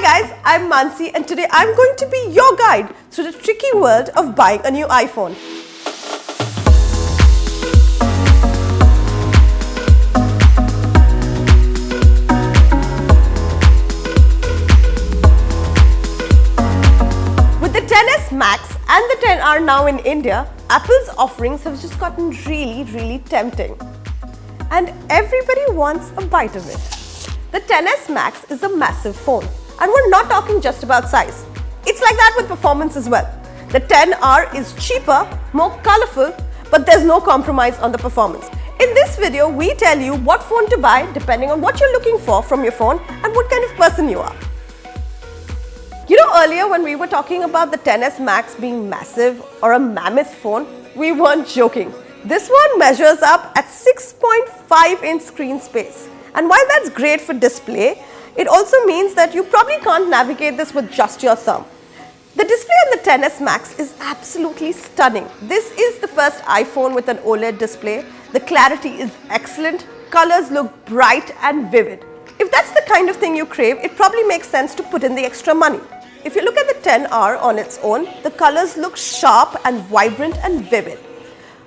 Hi guys, I'm Mansi and today I'm going to be your guide through the tricky world of buying a new iPhone. With the XS Max and the XR now in India, Apple's offerings have just gotten really tempting. And everybody wants a bite of it. The XS Max is a massive phone, and we're not talking just about size. It's like that with performance as well. The XR is cheaper, more colorful, but there's no compromise on the performance. In this video, we tell you what phone to buy depending on what you're looking for from your phone and what kind of person you are. You know, earlier when we were talking about the XS Max being massive or a mammoth phone, we weren't joking. This one measures up at 6.5-inch screen space. And while that's great for display, it also means that you probably can't navigate this with just your thumb. The display on the XS Max is absolutely stunning. This is the first iPhone with an OLED display. The clarity is excellent, colors look bright and vivid. If that's the kind of thing you crave, it probably makes sense to put in the extra money. If you look at the XR on its own, the colors look sharp and vibrant and vivid.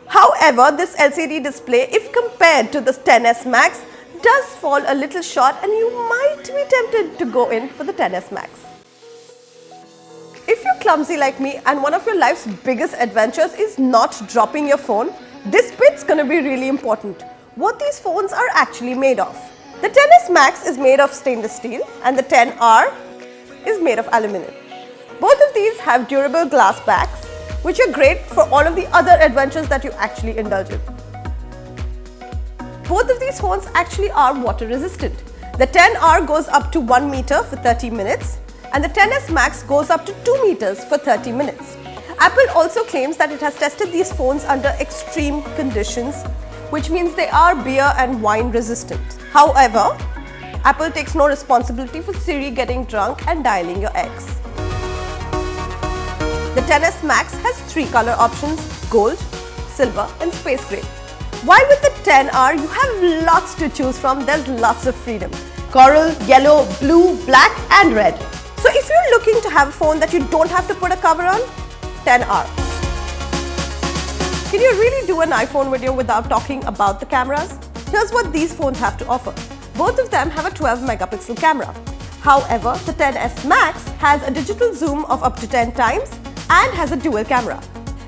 However, this LCD display, if compared to the XS Max, does fall a little short and you might be tempted to go in for the XS Max. If you're clumsy like me and one of your life's biggest adventures is not dropping your phone, this bit's gonna be really important. What these phones are actually made of. The XS Max is made of stainless steel and the XR is made of aluminum. Both of these have durable glass backs, which are great for all of the other adventures that you actually indulge in. Both of these phones actually are water resistant. The XR goes up to 1 meter for 30 minutes and the XS Max goes up to 2 meters for 30 minutes. Apple also claims that it has tested these phones under extreme conditions, which means they are beer and wine resistant. However, Apple takes no responsibility for Siri getting drunk and dialing your ex. The XS Max has 3 color options: gold, silver and space gray. While with the XR, you have lots to choose from. There's lots of freedom. Coral, yellow, blue, black and red. So if you're looking to have a phone that you don't have to put a cover on, XR. Can you really do an iPhone video without talking about the cameras? Here's what these phones have to offer. Both of them have a 12-megapixel camera. However, the XS Max has a digital zoom of up to 10 times and has a dual camera.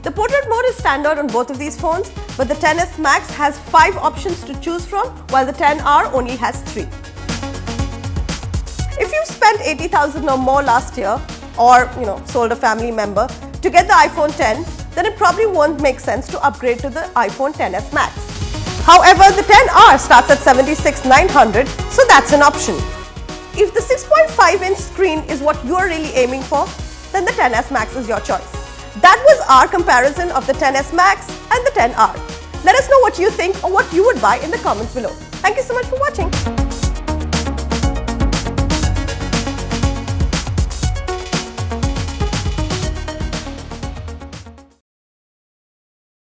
The portrait mode is standard on both of these phones, but the XS Max has 5 options to choose from, while the XR only has 3. If you spent 80,000 or more last year, or sold a family member to get the iPhone X, then it probably won't make sense to upgrade to the iPhone XS Max. However, the XR starts at 76,900, so that's an option. If the 6.5-inch screen is what you're really aiming for, then the XS Max is your choice. That was our comparison of the XS Max and the XR. Let us know what you think or what you would buy in the comments below. Thank you so much for watching.